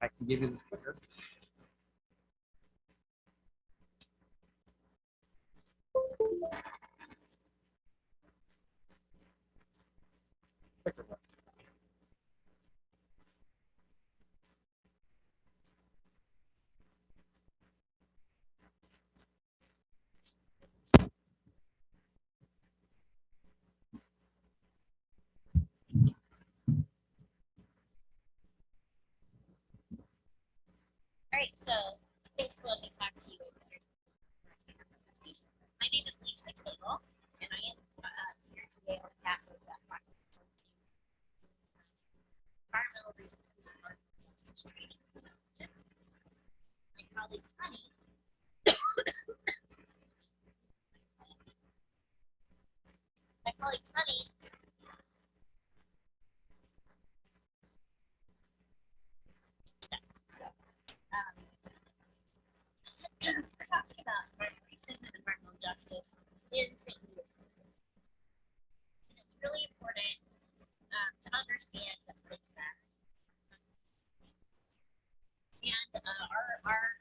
I can give you this clicker. All right, so thanks for letting me talk to you. My name is Lisa Cagle, and I am here today on behalf of the Environmental Racism and Justice Training. My colleague Sunny. My colleague Sunny. We're talking about racism and environmental justice in St. Louis, Missouri. And it's really important to understand the place that and our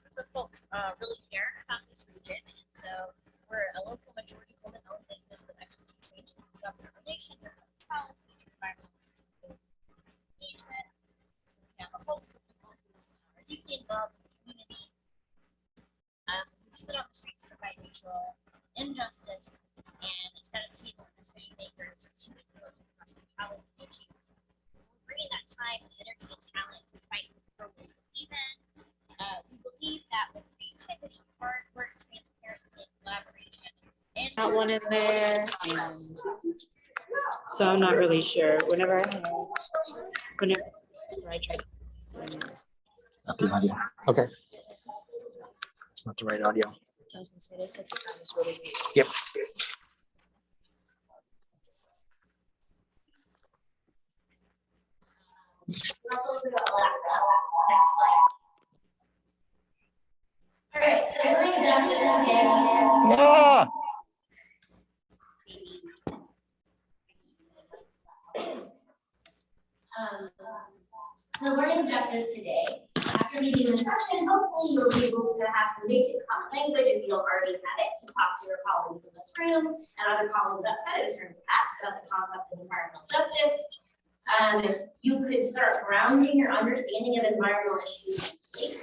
group of folks really care about this region, and so we're a local majority woman-owned business with expertise ranging from government relations and public policy to environmental sustainability engagement. So we have a whole group of people who are deeply involved in the community. We sit on the streets to fight racial injustice and set up table with decision makers to influence pressing policy issues. We're bringing that time and energy and talent to fight for what we believe in. We believe that with creativity, hard work, transparency, and collaboration, and Got one in there. So I'm not really sure. Whenever I try. Not the audio. Okay. It's not the right audio. I was gonna say, they said the sound is really good. Yep. next slide. All right, so we're going to jump this again. Ah! The learning objectives today, after meeting the session, hopefully you'll be able to have some basic common language if you don't already have it to talk to your colleagues in this room and other colleagues outside of this room perhaps about the concept of environmental justice. You could start grounding your understanding of environmental issues in place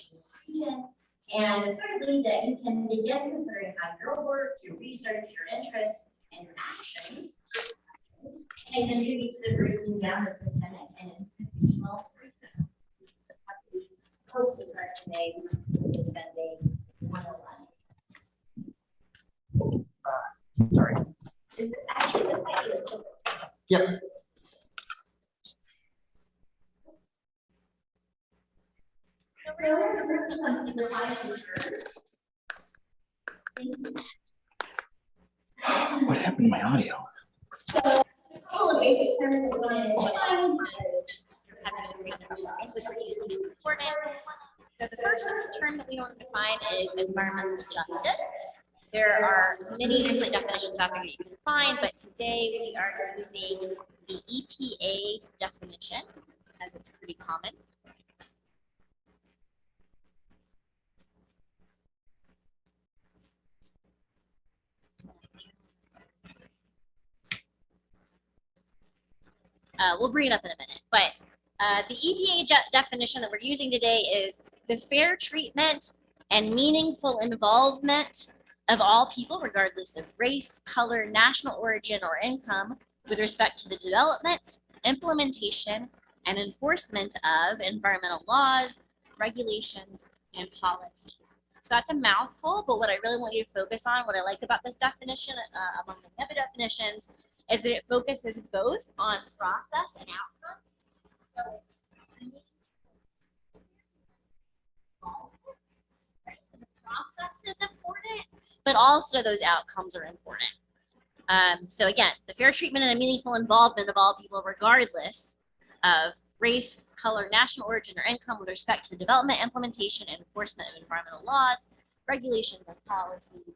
in this region. And thirdly, that you can begin considering how your work, your research, your interests, and your actions can contribute to the breaking down of systemic and institutional racism. Hope to start today with Sunday 101. Sorry. Is this actually this might be the Yep. So we're going to do something with my What happened to my audio? So, a couple of basic terms that we want to define because having a great language we're using is important. So the first term that we want to define is environmental justice. There are many different definitions out there that you can find, but today we are using the EPA definition, as it's pretty common. We'll bring it up in a minute, but the EPA definition that we're using today is the fair treatment and meaningful involvement of all people, regardless of race, color, national origin, or income, with respect to the development, implementation, and enforcement of environmental laws, regulations, and policies. So that's a mouthful, but what I really want you to focus on, what I like about this definition, among the other definitions, is that it focuses both on process and outcomes. So it's right? So the process is important, but also those outcomes are important. So again, the fair treatment and a meaningful involvement of all people, regardless of race, color, national origin, or income, with respect to the development, implementation, and enforcement of environmental laws, regulations, and policies.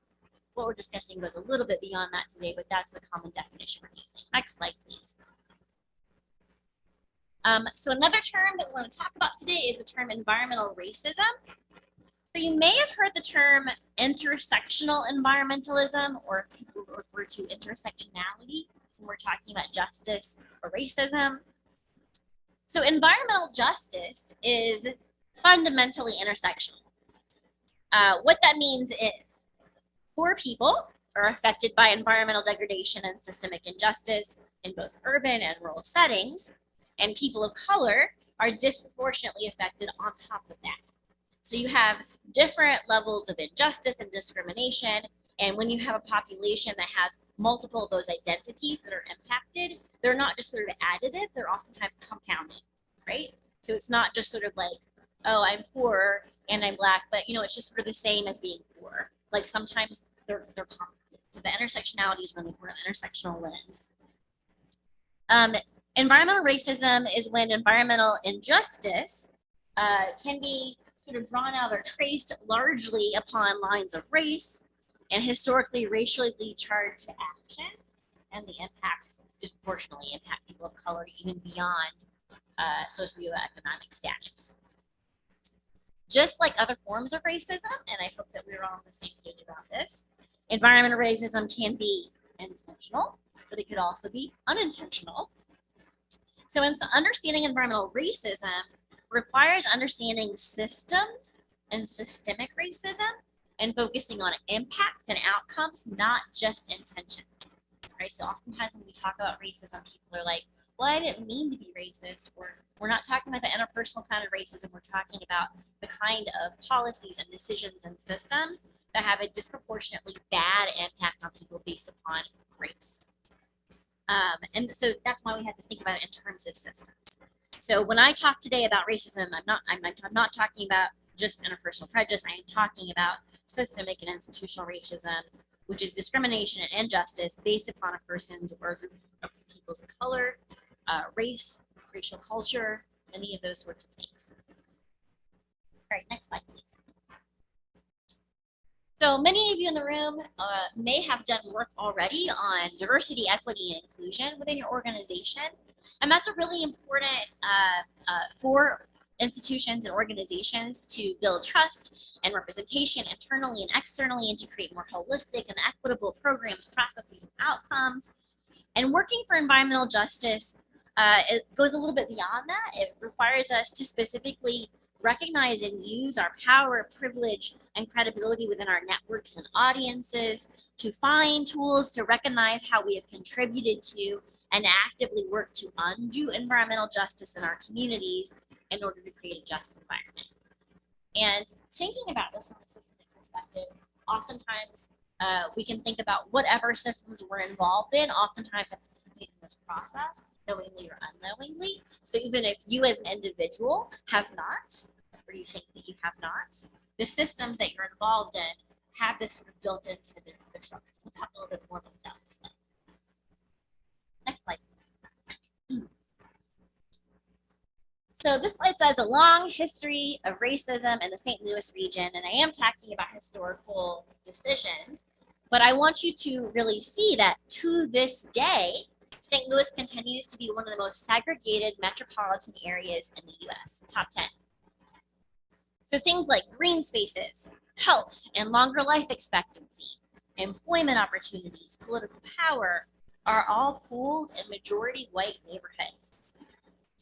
What we're discussing goes a little bit beyond that today, but that's the common definition we're using. Next slide, please. So another term that we want to talk about today is the term environmental racism. So you may have heard the term intersectional environmentalism, or people refer to intersectionality when we're talking about justice or racism. So environmental justice is fundamentally intersectional. What that means is poor people are affected by environmental degradation and systemic injustice in both urban and rural settings, and people of color are disproportionately affected on top of that. So you have different levels of injustice and discrimination, and when you have a population that has multiple of those identities that are impacted, they're not just sort of additive, they're oftentimes compounding, right? So it's not just sort of like, oh, I'm poor and I'm Black, but it's just sort of the same as being poor. Like sometimes they're compounded. So the intersectionality is really important, intersectional lens. Environmental racism is when environmental injustice can be sort of drawn out or traced largely upon lines of race and historically racially charged actions, and the impacts disproportionately impact people of color even beyond socioeconomic status. Just like other forms of racism, and I hope that we're all on the same page about this, environmental racism can be intentional, but it could also be unintentional. So understanding environmental racism requires understanding systems and systemic racism and focusing on impacts and outcomes, not just intentions. Right? So oftentimes when we talk about racism, people are like, well, I didn't mean to be racist, or we're not talking about the interpersonal kind of racism, we're talking about the kind of policies and decisions and systems that have a disproportionately bad impact on people based upon race. And so that's why we have to think about it in terms of systems. So when I talk today about racism, I'm not talking about just interpersonal prejudice. I am talking about systemic and institutional racism, which is discrimination and injustice based upon a person's or a group of people's color, race, racial culture, any of those sorts of things. All right, next slide, please. So many of you in the room may have done work already on diversity, equity, and inclusion within your organization. And that's a really important for institutions and organizations to build trust and representation internally and externally, and to create more holistic and equitable programs, processes, and outcomes. And working for environmental justice, it goes a little bit beyond that. It requires us to specifically recognize and use our power, privilege, and credibility within our networks and audiences to find tools to recognize how we have contributed to and actively work to undo environmental justice in our communities in order to create a just environment. And thinking about this from a systemic perspective, oftentimes we can think about whatever systems we're involved in, oftentimes have participated in this process, knowingly or unknowingly. So even if you as an individual have not, or you think that you have not, the systems that you're involved in have this sort of built into the structure. We'll talk a little bit more about that next slide. Next slide, please. So this slide says a long history of racism in the St. Louis region, and I am talking about historical decisions, but I want you to really see that to this day, St. Louis continues to be one of the most segregated metropolitan areas in the US, top 10. So things like green spaces, health and longer life expectancy, employment opportunities, political power are all pooled in majority white neighborhoods.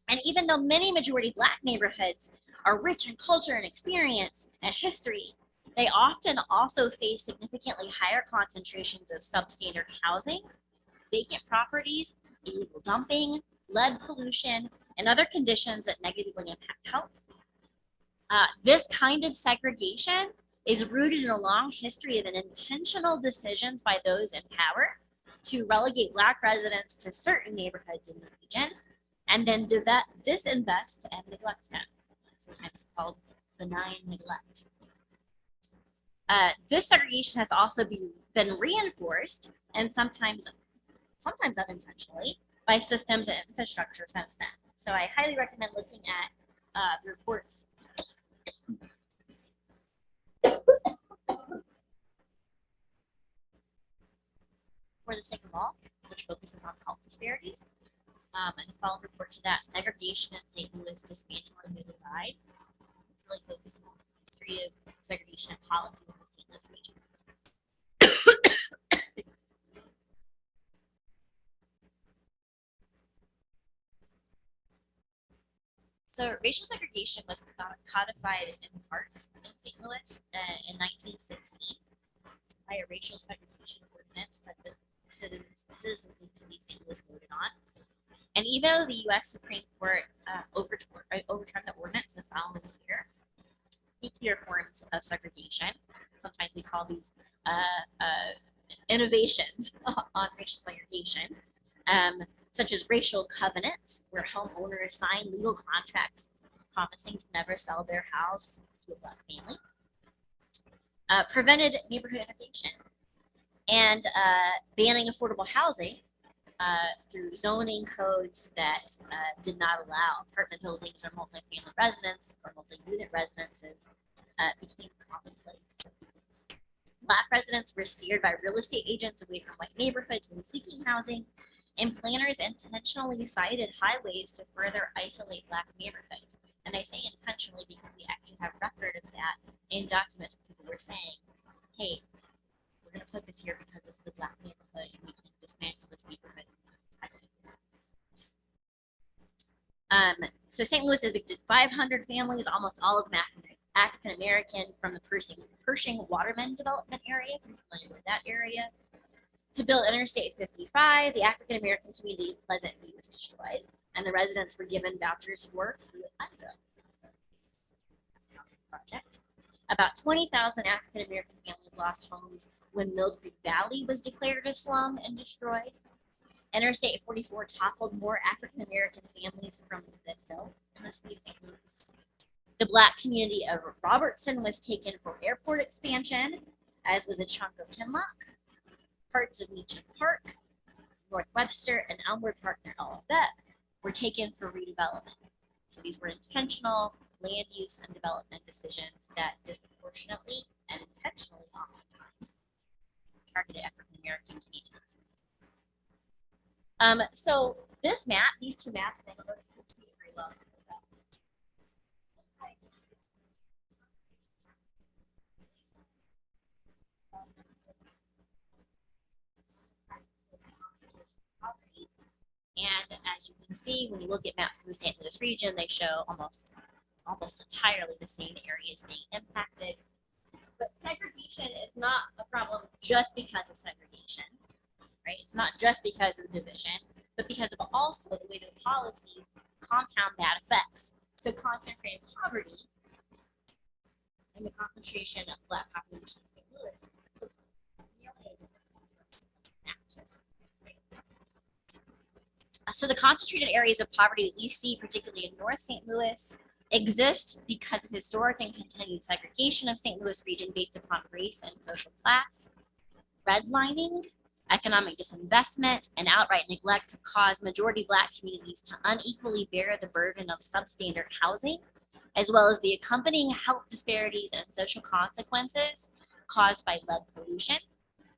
And even though many majority Black neighborhoods are rich in culture and experience and history, they often also face significantly higher concentrations of substandard housing, vacant properties, illegal dumping, lead pollution, and other conditions that negatively impact health. This kind of segregation is rooted in a long history of intentional decisions by those in power to relegate Black residents to certain neighborhoods in the region, and then disinvest and neglect them, sometimes called benign neglect. This segregation has also been reinforced, and sometimes unintentionally, by systems and infrastructure since then. So I highly recommend looking at the reports for the sake of all, which focuses on health disparities, And the follow-up report to that, segregation in St. Louis, dismantling the divide, really focuses on the history of segregation and policy in the St. Louis region. So racial segregation was codified in part in St. Louis in 1916 by a racial segregation ordinance that the citizens of the city of St. Louis voted on. And even though the U.S. Supreme Court overturned the ordinance the following year, sneakier forms of segregation, sometimes we call these innovations on racial segregation, such as racial covenants, where homeowners sign legal contracts promising to never sell their house to a black family, prevented neighborhood innovation, and banning affordable housing through zoning codes that did not allow apartment buildings or multifamily residence or multi-unit residences became commonplace. Black residents were steered by real estate agents away from white neighborhoods when seeking housing, and planners intentionally cited highways to further isolate black neighborhoods. And I say intentionally because we actually have record of that in documents where people were saying, hey, we're going to put this here because this is a black neighborhood and we can dismantle this neighborhood. So St. Louis evicted 500 families, almost all of them African American, from the Pershing Waterman development area, if you're familiar with that area. To build Interstate 55, the African American community of Pleasant View was destroyed, and the residents were given vouchers for through IDO project. About 20,000 African American families lost homes when Mill Creek Valley was declared a slum and destroyed. Interstate 44 toppled more African American families from the hill in the city of St. Louis. The black community of Robertson was taken for airport expansion, as was a chunk of Kinloch. Parts of Meacham Park, North Webster, and Elmwood Park near Olivet were taken for redevelopment. So these were intentional land use and development decisions that disproportionately and intentionally oftentimes targeted African American communities. So this map, these two maps, I don't know if you can see it very well. And as you can see, when you look at maps of the St. Louis region, they show almost entirely the same areas being impacted. But segregation is not a problem just because of segregation, right? It's not just because of division, but because of also the way that policies compound bad effects. So concentrated poverty and the concentration of black population in St. Louis. So the concentrated areas of poverty that we see, particularly in North St. Louis, exist because of historic and continued segregation of St. Louis region based upon race and social class, redlining, economic disinvestment, and outright neglect have caused majority black communities to unequally bear the burden of substandard housing, as well as the accompanying health disparities and social consequences caused by lead pollution,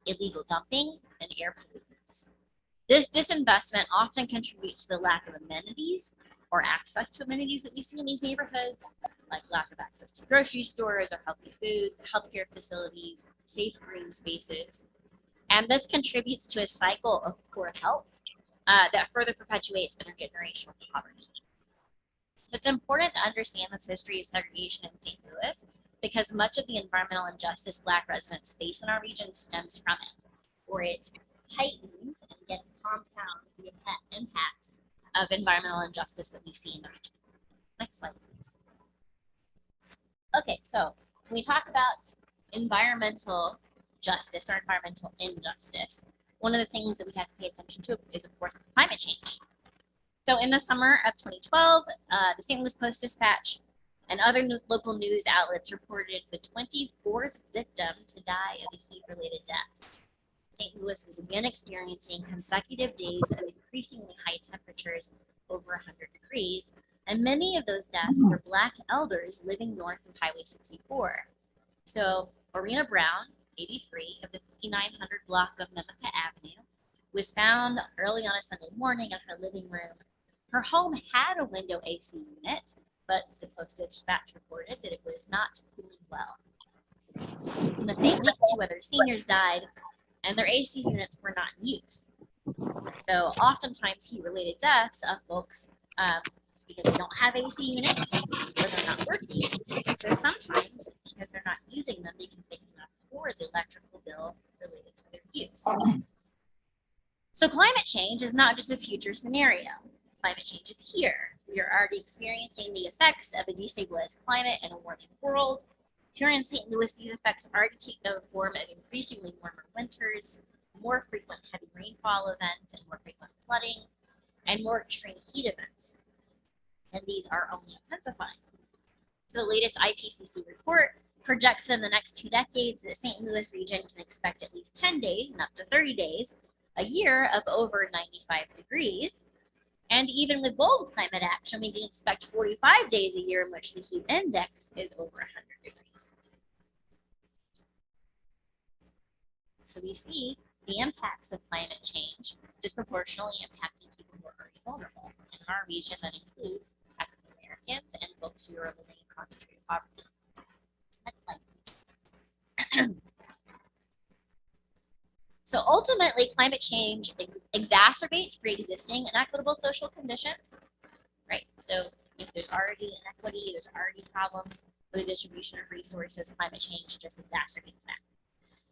illegal dumping, and air pollutants. This disinvestment often contributes to the lack of amenities or access to amenities that we see in these neighborhoods, like lack of access to grocery stores or healthy food, healthcare facilities, safe green spaces. And this contributes to a cycle of poor health that further perpetuates intergenerational poverty. So it's important to understand this history of segregation in St. Louis because much of the environmental injustice Black residents face in our region stems from it, or it heightens and again compounds the impacts of environmental injustice that we see in the region. Next slide, please. Okay, so when we talk about environmental justice or environmental injustice, one of the things that we have to pay attention to is, of course, climate change. So in the summer of 2012, the St. Louis Post-Dispatch and other local news outlets reported the 24th victim to die of a heat-related death. St. Louis was again experiencing consecutive days of increasingly high temperatures over 100 degrees, and many of those deaths were Black elders living north of Highway 64. So Orena Brown, 83, of the 5900 block of Memmica Avenue, was found early on a Sunday morning in her living room. Her home had a window AC unit, but the Post-Dispatch reported that it was not cooling well. In the same week, 2 other seniors died, and their AC units were not in use. So oftentimes heat-related deaths of folks, it's because they don't have AC units or they're not working, but sometimes it's because they're not using them because they cannot afford the electrical bill related to their use. So climate change is not just a future scenario. Climate change is here. We are already experiencing the effects of a destabilized climate and a warming world. Here in St. Louis, these effects already take the form of increasingly warmer winters, more frequent heavy rainfall events, and more frequent flooding, and more extreme heat events. And these are only intensifying. So the latest IPCC report projects in the next 2 decades that St. Louis region can expect at least 10 days and up to 30 days a year of over 95 degrees. And even with bold climate action, we can expect 45 days a year in which the heat index is over 100 degrees. So we see the impacts of climate change disproportionately impacting people who are already vulnerable. In our region, that includes African Americans and folks who are living in concentrated poverty. Next slide, please. So ultimately, climate change exacerbates pre-existing inequitable social conditions, right? So if there's already inequity, there's already problems with the distribution of resources, climate change just exacerbates that.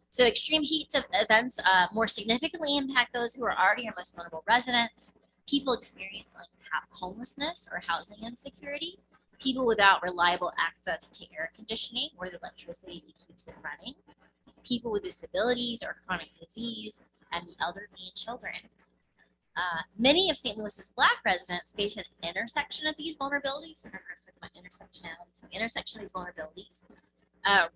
So extreme heat events more significantly impact those who are already our most vulnerable residents, people experiencing homelessness or housing insecurity, people without reliable access to air conditioning or the electricity that keeps it running, people with disabilities or chronic disease, and the elderly and children. Many of St. Louis's Black residents face an intersection of these vulnerabilities. Remember, I was talking about intersectionality. So intersection of these vulnerabilities.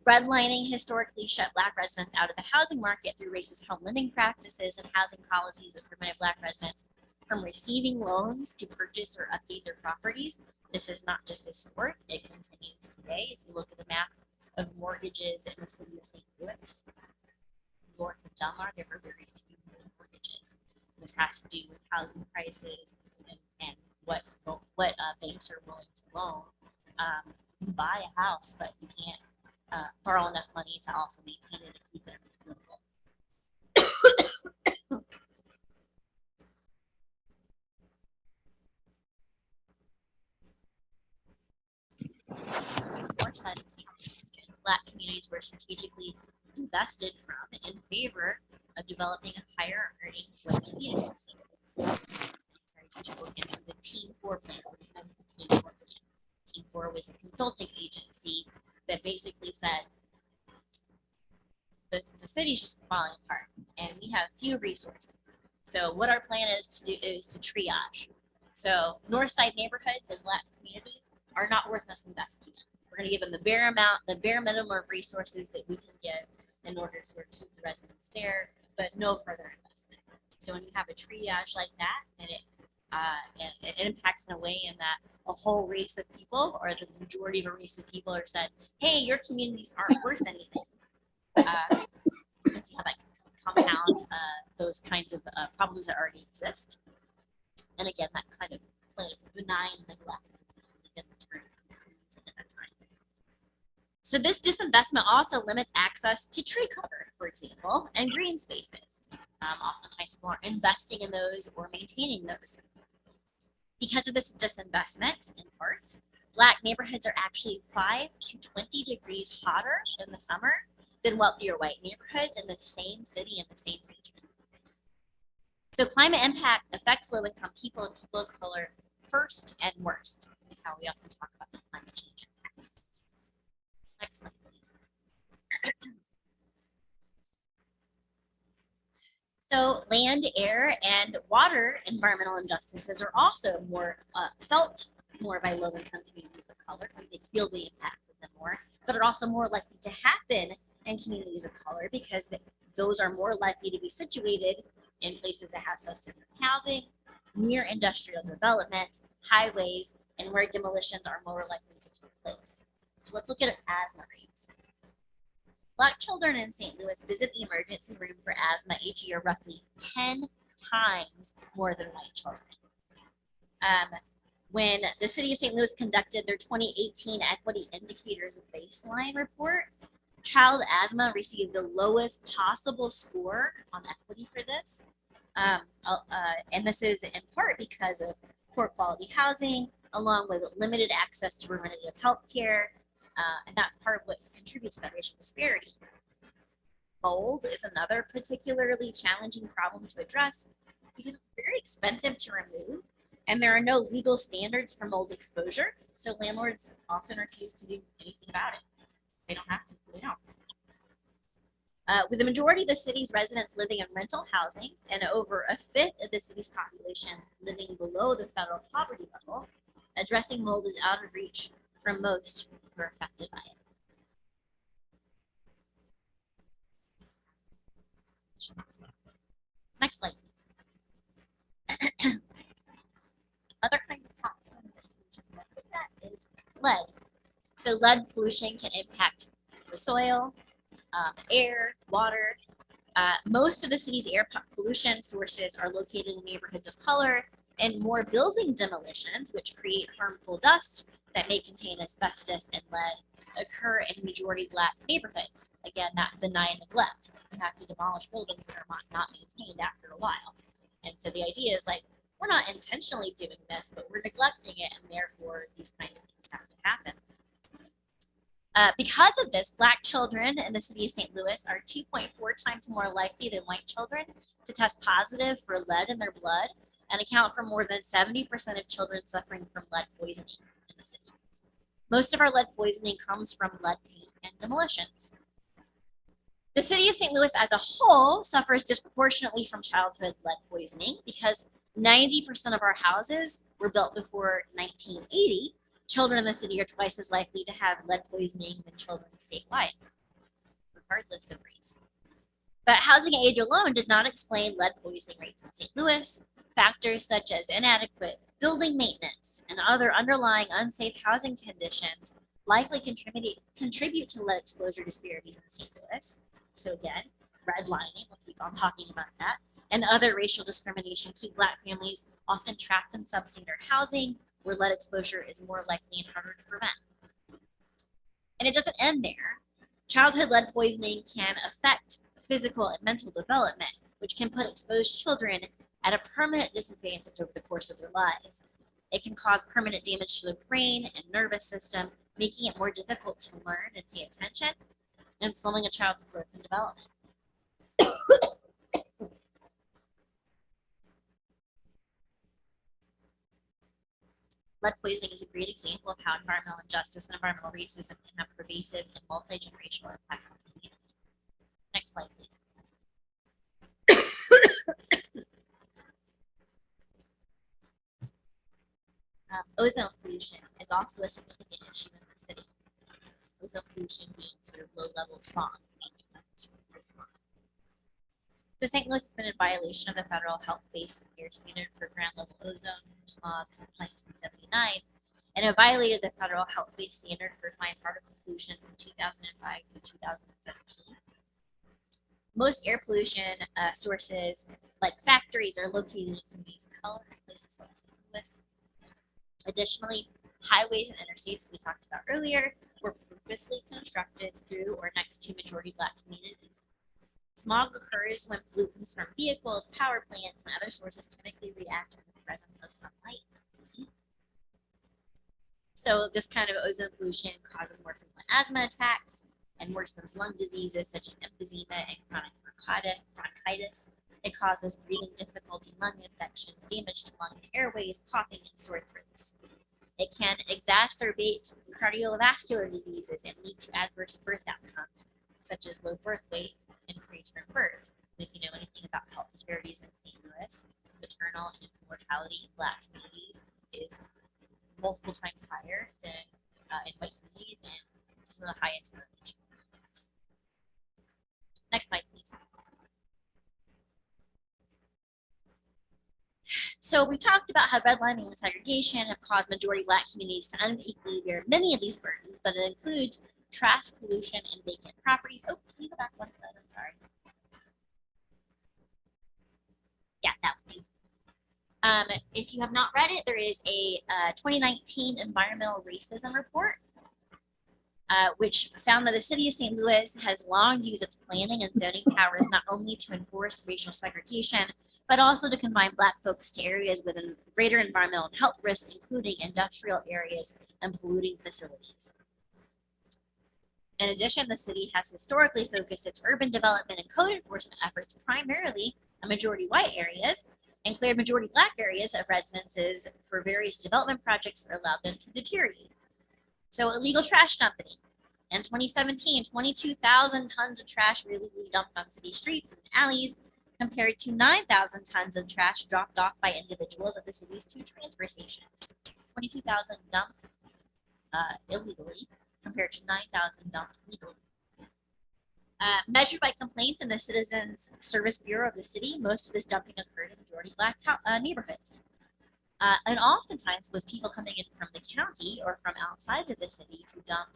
Redlining historically shut Black residents out of the housing market through racist home lending practices and housing policies that prevented Black residents from receiving loans to purchase or update their properties. This is not just historic, it continues today. If you look at the map of mortgages in the city of St. Louis, north of Delmar, there are very few mortgages. This has to do with housing prices and what banks are willing to loan. You buy a house, but you can't borrow enough money to also maintain it and keep it livable. North side of St. Louis region, Black communities were strategically divested from in favor of developing a higher earning White communities. To look into the Team 4 plan, what is known as the Team 4 plan. Team 4 was a consulting agency that basically said the city's just falling apart and we have few resources. So what our plan is to do is to triage. So north side neighborhoods and Black communities are not worth us investing in. We're going to give them the bare minimum of resources that we can give in order to sort of keep the residents there, but no further investment. So when you have a triage like that, and it impacts in a way in that a whole race of people, or the majority of a race of people, are said, "Hey, your communities aren't worth anything." You can see how that can compound those kinds of problems that already exist. And again, that kind of benign neglect is again the term at that time. So this disinvestment also limits access to tree cover, for example, and green spaces. Oftentimes people aren't investing in those or maintaining those. Because of this disinvestment, in part, Black neighborhoods are actually 5 to 20 degrees hotter in the summer than wealthier white neighborhoods in the same city in the same region. So climate impact affects low-income people and people of color first and worst, is how we often talk about the climate change impacts. Next slide, please. So land, air, and water environmental injustices are also more felt more by low-income communities of color. They feel the impacts of them more, but are also more likely to happen in communities of color because those are more likely to be situated in places that have substandard housing, near industrial development, highways, and where demolitions are more likely to take place. So let's look at asthma rates. Black children in St. Louis visit the emergency room for asthma each year roughly 10 times more than white children. When the city of St. Louis conducted their 2018 Equity Indicators Baseline Report, child asthma received the lowest possible score on equity for this. And this is in part because of poor quality housing, along with limited access to preventative health care, and that's part of what contributes to that racial disparity. Mold is another particularly challenging problem to address because it's very expensive to remove, and there are no legal standards for mold exposure, so landlords often refuse to do anything about it. They don't have to, so they don't. With the majority of the city's residents living in rental housing and over a fifth of the city's population living below the federal poverty level, addressing mold is out of reach for most who are affected by it. Next slide, please. Other kind of toxins that is lead. So lead pollution can impact the soil, air, water. Most of the city's air pollution sources are located in neighborhoods of color, and more building demolitions, which create harmful dust that may contain asbestos and lead, occur in majority Black neighborhoods. Again, that benign neglect. You have to demolish buildings that are not maintained after a while. And so the idea is like, we're not intentionally doing this, but we're neglecting it, and therefore these kinds of things have to happen. Because of this, Black children in the city of St. Louis are 2.4 times more likely than white children to test positive for lead in their blood and account for more than 70% of children suffering from lead poisoning in the city. Most of our lead poisoning comes from lead paint and demolitions. The city of St. Louis as a whole suffers disproportionately from childhood lead poisoning because 90% of our houses were built before 1980. Children in the city are twice as likely to have lead poisoning than children statewide, regardless of race. But housing age alone does not explain lead poisoning rates in St. Louis. Factors such as inadequate building maintenance and other underlying unsafe housing conditions likely contribute to lead exposure disparities in St. Louis. So again, redlining, we'll keep on talking about that, and other racial discrimination keep Black families often trapped in substandard housing, where lead exposure is more likely and harder to prevent. And it doesn't end there. Childhood lead poisoning can affect physical and mental development, which can put exposed children at a permanent disadvantage over the course of their lives. It can cause permanent damage to the brain and nervous system, making it more difficult to learn and pay attention, and slowing a child's growth and development. Lead poisoning is a great example of how environmental injustice and environmental racism can have pervasive and multi-generational impacts on the community. Next slide, please. Ozone pollution is also a significant issue in the city. Ozone pollution being sort of low-level smog. So St. Louis has been in violation of the federal health-based air standard for ground-level ozone smog since 1979, and it violated the federal health-based standard for fine particle pollution from 2005 to 2017. Most air pollution sources, like factories, are located in communities of color in places like St. Louis. Additionally, highways and interstates, as we talked about earlier, were purposely constructed through or next to majority Black communities. Smog occurs when pollutants from vehicles, power plants, and other sources chemically react in the presence of sunlight and heat. So this kind of ozone pollution causes more frequent asthma attacks and worsens lung diseases such as emphysema and chronic bronchitis. It causes breathing difficulty, lung infections, damage to lung and airways, coughing, and sore throats. It can exacerbate cardiovascular diseases and lead to adverse birth outcomes, such as low birth weight and preterm birth. And if you know anything about health disparities in St. Louis, maternal and infant mortality in Black communities is multiple times higher than in white communities, and some of the highest in the nation. Next slide, please. So we talked about how redlining and segregation have caused majority Black communities to unequally bear many of these burdens, but it includes trash, pollution, and vacant properties. Oh, can you go back one slide? I'm sorry. Yeah, that one. If you have not read it, there is a 2019 environmental racism report, which found that the city of St. Louis has long used its planning and zoning powers not only to enforce racial segregation, but also to confine Black folks to areas with greater environmental and health risks, including industrial areas and polluting facilities. In addition, the city has historically focused its urban development and code enforcement efforts primarily on majority white areas and cleared majority Black areas of residences for various development projects or allowed them to deteriorate. So illegal trash dumping. In 2017, 22,000 tons of trash were illegally dumped on city streets and alleys, compared to 9,000 tons of trash dropped off by individuals at the city's 2 transfer stations. 22,000 dumped illegally, compared to 9,000 dumped legally. Measured by complaints in the Citizens Service Bureau of the city, most of this dumping occurred in majority Black neighborhoods. And oftentimes was people coming in from the county or from outside of the city to dump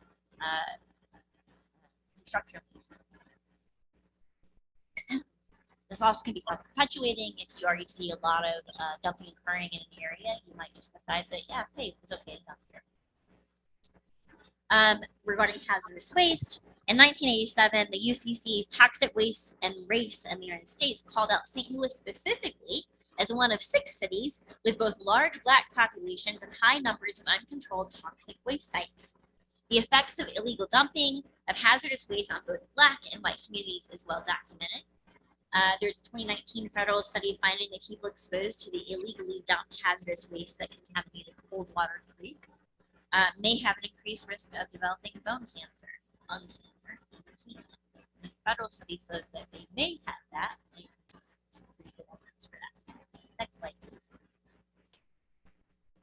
construction waste. This also can be self-perpetuating. If you already see a lot of dumping occurring in an area, you might just decide that, yeah, hey, it's okay to dump here. Regarding hazardous waste, in 1987, the UCC's Toxic Waste and Race in the United States called out St. Louis specifically as one of 6 cities with both large Black populations and high numbers of uncontrolled toxic waste sites. The effects of illegal dumping of hazardous waste on both Black and white communities is well documented. There's a 2019 federal study finding that people exposed to the illegally dumped hazardous waste that contaminated Coldwater Creek may have an increased risk of developing bone cancer, lung cancer, and leukemia. The federal study says that they may have that. Some pretty good evidence for that. Next slide, please.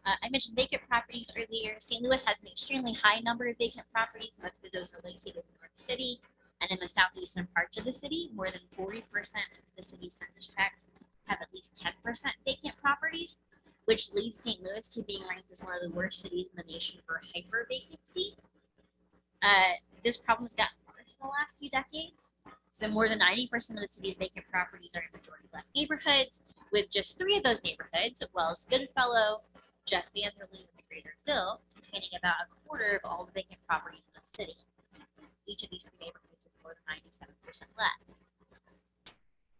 I mentioned vacant properties earlier. St. Louis has an extremely high number of vacant properties. Most of those are located in North City and in the southeastern parts of the city. More than 40% of the city's census tracts have at least 10% vacant properties, which leads St. Louis to being ranked as one of the worst cities in the nation for hyper vacancy. This problem has gotten worse in the last few decades. So more than 90% of the city's vacant properties are in majority Black neighborhoods, with just 3 of those neighborhoods, as well as Goodfellow, Jeff Vanderloo, and Greater Ville, containing about a quarter of all the vacant properties in the city. Each of these 3 neighborhoods is more than 97% Black.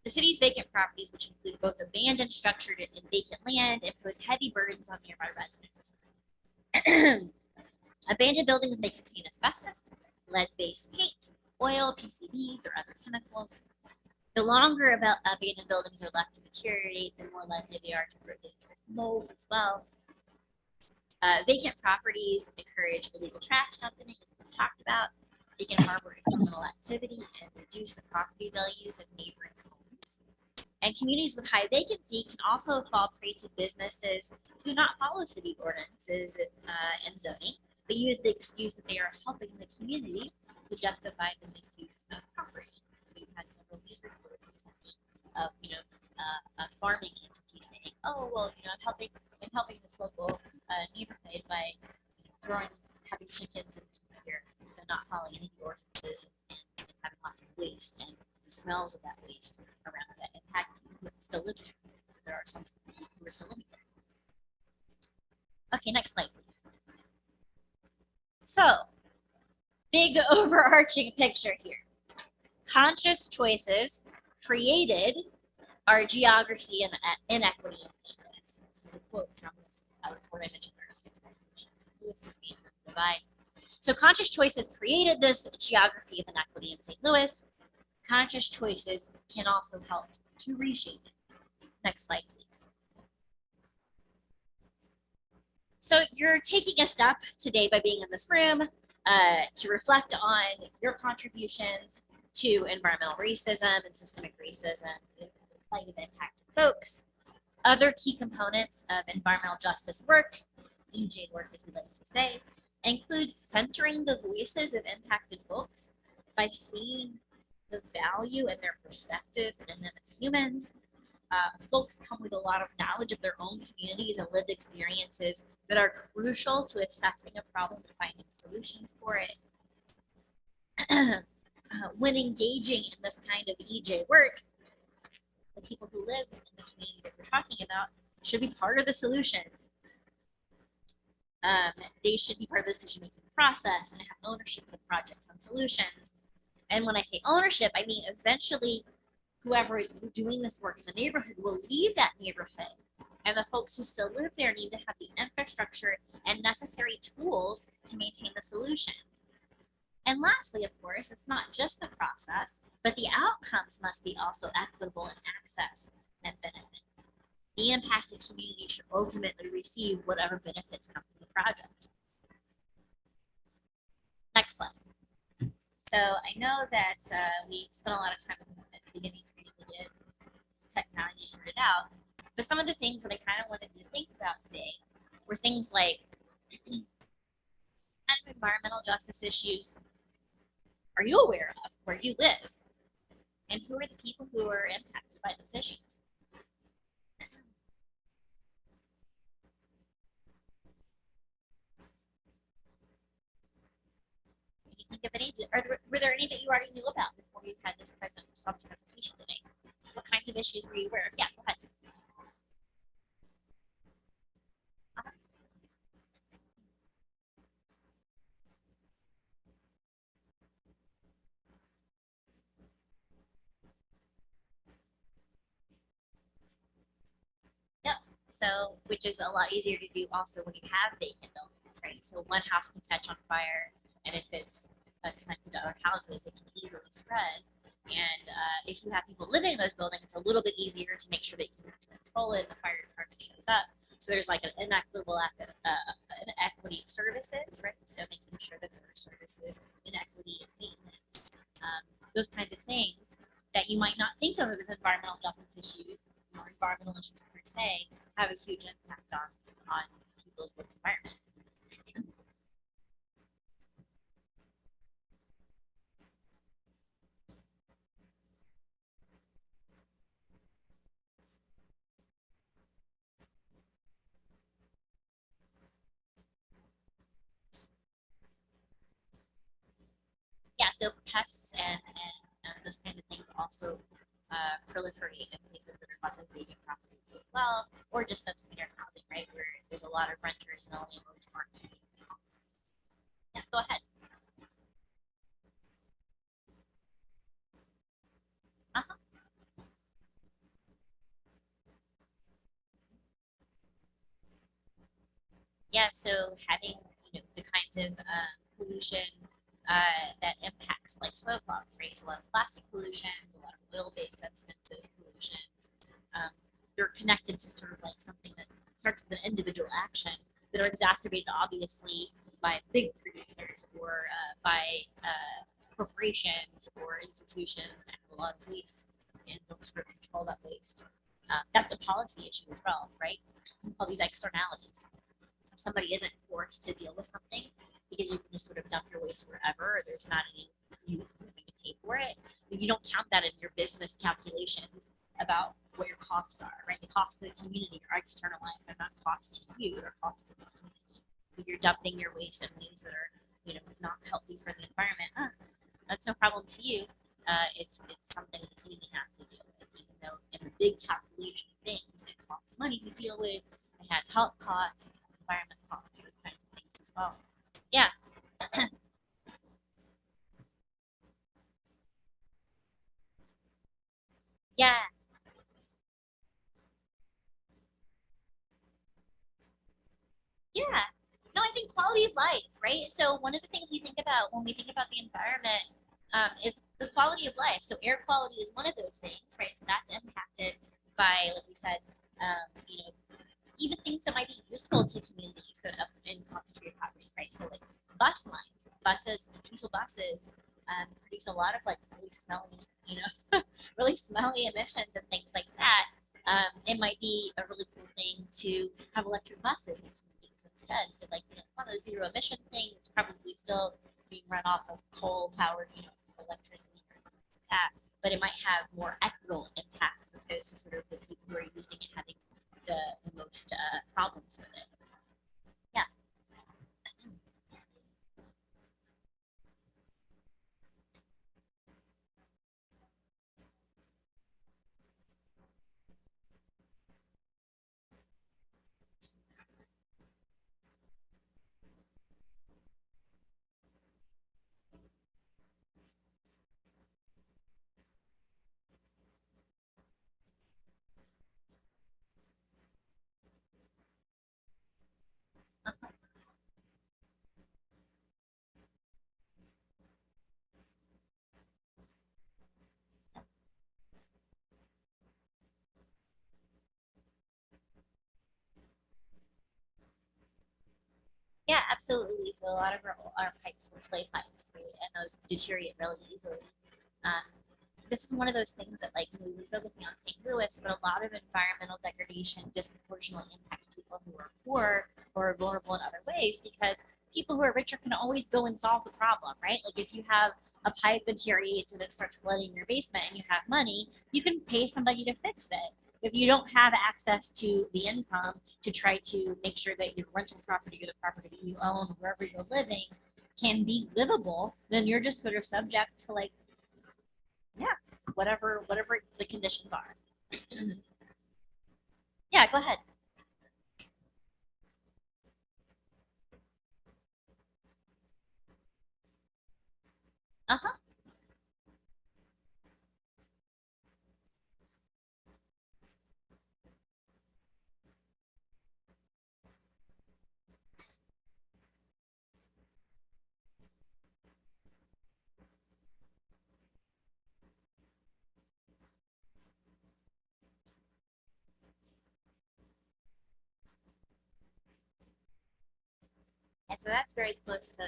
The city's vacant properties, which include both abandoned, structured, and vacant land, impose heavy burdens on nearby residents. Abandoned buildings may contain asbestos, lead-based paint, oil, PCBs, or other chemicals. The longer abandoned buildings are left to deteriorate, the more likely they are to grow dangerous mold as well. Vacant properties encourage illegal trash dumping, as we talked about. They can harbor criminal activity and reduce the property values of neighboring homes. And communities with high vacancy can also fall prey to businesses who do not follow city ordinances and zoning, but use the excuse that they are helping the community to justify the misuse of property. So we've had several news reports recently of, a farming entity saying, "Oh, well, I'm helping this local neighborhood by having chickens and things here, and not following any of the ordinances and having lots of waste and the smells of that waste around that impact people who still live there. There are some people who are still living there." Okay, next slide, please. So, big overarching picture here. Conscious choices created our geography and inequity in St. Louis. This is a quote from this report I mentioned earlier. Louis just being divide. So conscious choices created this geography of inequity in St. Louis. Conscious choices can also help to reshape it. Next slide, please. So you're taking a step today by being in this room to reflect on your contributions to environmental racism and systemic racism in the plight of impacted folks. Other key components of environmental justice work, EJ work as we like to say, includes centering the voices of impacted folks by seeing the value in their perspectives and in them as humans. Folks come with a lot of knowledge of their own communities and lived experiences that are crucial to assessing a problem and finding solutions for it. When engaging in this kind of EJ work, the people who live in the community that we're talking about should be part of the solutions. They should be part of the decision-making process and have ownership of the projects and solutions. And when I say ownership, I mean eventually whoever is doing this work in the neighborhood will leave that neighborhood. And the folks who still live there need to have the infrastructure and necessary tools to maintain the solutions. And lastly, of course, it's not just the process, but the outcomes must be also equitable in access and benefits. The impacted community should ultimately receive whatever benefits come from the project. Next slide. So I know that we spent a lot of time at the beginning trying to get technology sorted out, but some of the things that I kind of wanted you to think about today were things like kind of environmental justice issues. Are you aware of where you live? And who are the people who are impacted by those issues? Can you think of any, were there any that you already knew about before you had this presentation today? What kinds of issues were you aware of? Yeah, go ahead. Yep. So, which is a lot easier to do also when you have vacant buildings, right? So one house can catch on fire, and if it's connected to other houses, it can easily spread. And if you have people living in those buildings, it's a little bit easier to make sure they can control it. And the fire department shows up. So there's like an inequitable inequity of services, right? So making sure that there are services, inequity and maintenance, those kinds of things that you might not think of as environmental justice issues or environmental issues per se have a huge impact on people's lived environment. Yeah, so pests and those kinds of things also proliferate in places that are lots of vacant properties as well, or just substandard housing, right, where there's a lot of renters and landlords aren't keeping. Yeah, go ahead. Uh-huh. Yeah, so having the kinds of pollution that impacts like soil quality, right? So a lot of plastic pollution, a lot of oil-based substances pollutions. They're connected to sort of like something that starts with an individual action that are exacerbated obviously by big producers or by corporations or institutions that have a lot of waste and don't sort of control that waste. That's a policy issue as well, right? All these externalities. If somebody isn't forced to deal with something because you can just sort of dump your waste wherever, or there's not any you having to pay for it, you don't count that in your business calculations about what your costs are, right? The costs to the community are externalized, they're not costs to you, they're costs to the community. So if you're dumping your waste in ways that are, not healthy for the environment, that's no problem to you. It's something the community has to deal with, even though in the big calculation of things, it costs money to deal with, it has health costs, environment costs, those kinds of things as well. Yeah. Yeah. Yeah. No, I think quality of life, right? So one of the things we think about when we think about the environment is the quality of life. So air quality is one of those things, right? So that's impacted by, like we said, even things that might be useful to communities that have in concentrated property, right? So like bus lines, buses, diesel buses produce a lot of like really smelly, really smelly emissions and things like that. It might be a really cool thing to have electric buses in communities instead. So like, it's not a zero emission thing. It's probably still being run off of coal powered, electricity like that. But it might have more equitable impacts as opposed to sort of the people who are using it having the most problems with it. Yeah. Yeah, absolutely. So a lot of our pipes were clay pipes, right? And those deteriorate really easily. Um, this is one of those things that, like, we were focusing on St. Louis, but a lot of environmental degradation disproportionately impacts people who are poor or vulnerable in other ways, because people who are richer can always go and solve the problem, right? Like, if you have a pipe deteriorates and it starts flooding your basement and you have money, you can pay somebody to fix it. If you don't have access to the income to try to make sure that your rental property or the property you own, wherever you're living, can be livable, then you're just sort of subject to, like, yeah, whatever the conditions are. Yeah, go ahead. Uh-huh. And so that's very close to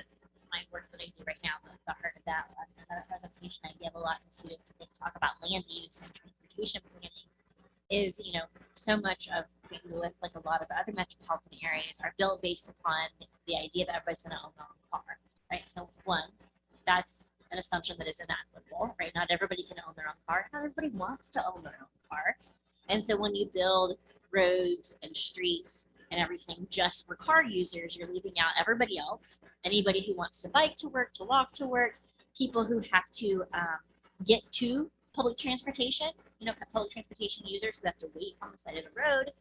my work that I do right now. The heart of that, another presentation I give a lot to students when they talk about land use and transportation planning is, so much of St. Louis, like a lot of other metropolitan areas, are built based upon the idea that everybody's going to own their own car, right? So one, that's an assumption that is inequitable, right? Not everybody can own their own car. Not everybody wants to own their own car. And so when you build roads and streets and everything just for car users, you're leaving out everybody else, anybody who wants to bike to work, to walk to work, people who have to get to public transportation, public transportation users who have to wait on the side of the road,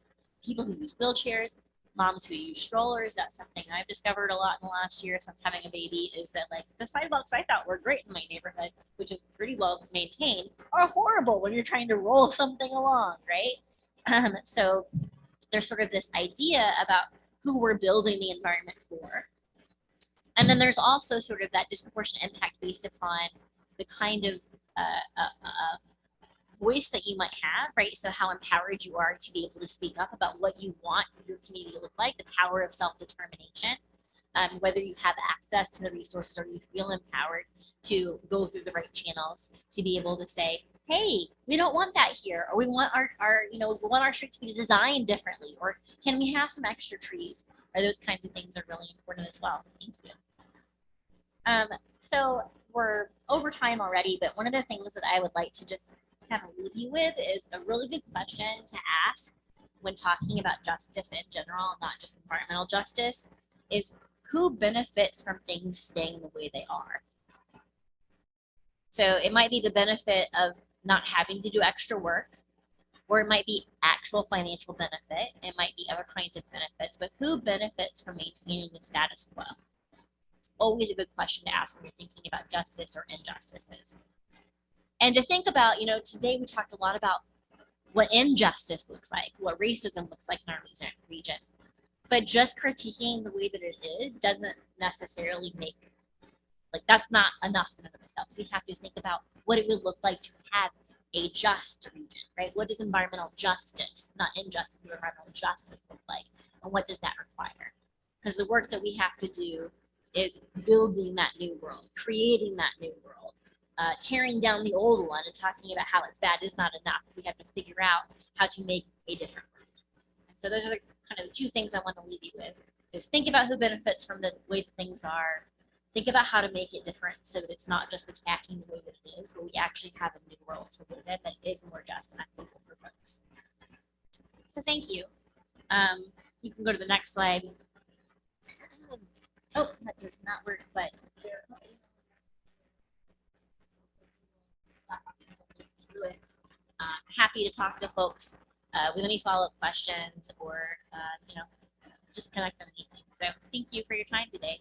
people who use wheelchairs, moms who use strollers. That's something I've discovered a lot in the last year since having a baby, is that, like, the sidewalks I thought were great in my neighborhood, which is pretty well maintained, are horrible when you're trying to roll something along, right? So there's sort of this idea about who we're building the environment for. And then there's also sort of that disproportionate impact based upon the kind of voice that you might have, right? So how empowered you are to be able to speak up about what you want your community to look like, the power of self-determination, whether you have access to the resources or you feel empowered to go through the right channels to be able to say, hey, we don't want that here, or we want we want our streets to be designed differently, or can we have some extra trees, or those kinds of things are really important as well. Thank you. So we're over time already, but one of the things that I would like to just kind of leave you with is a really good question to ask when talking about justice in general, not just environmental justice, is who benefits from things staying the way they are? So it might be the benefit of not having to do extra work, or it might be actual financial benefit. It might be other kinds of benefits, but who benefits from maintaining the status quo? Always a good question to ask when you're thinking about justice or injustices. And to think about, today we talked a lot about what injustice looks like, what racism looks like in our region. But just critiquing the way that it is doesn't necessarily that's not enough in and of itself. We have to think about what it would look like to have a just region, right? What does environmental justice, not injustice, but environmental justice look like? And what does that require? Because the work that we have to do is building that new world, creating that new world. Tearing down the old one and talking about how it's bad is not enough. We have to figure out how to make a different world. And so those are kind of the two things I want to leave you with, is think about who benefits from the way things are. Think about how to make it different so that it's not just attacking the way that it is, but we actually have a new world to live in that is more just and equitable for folks. So thank you. You can go to the next slide. Oh, that does not work, but happy to talk to folks with any follow-up questions or just connect on anything. So thank you for your time today.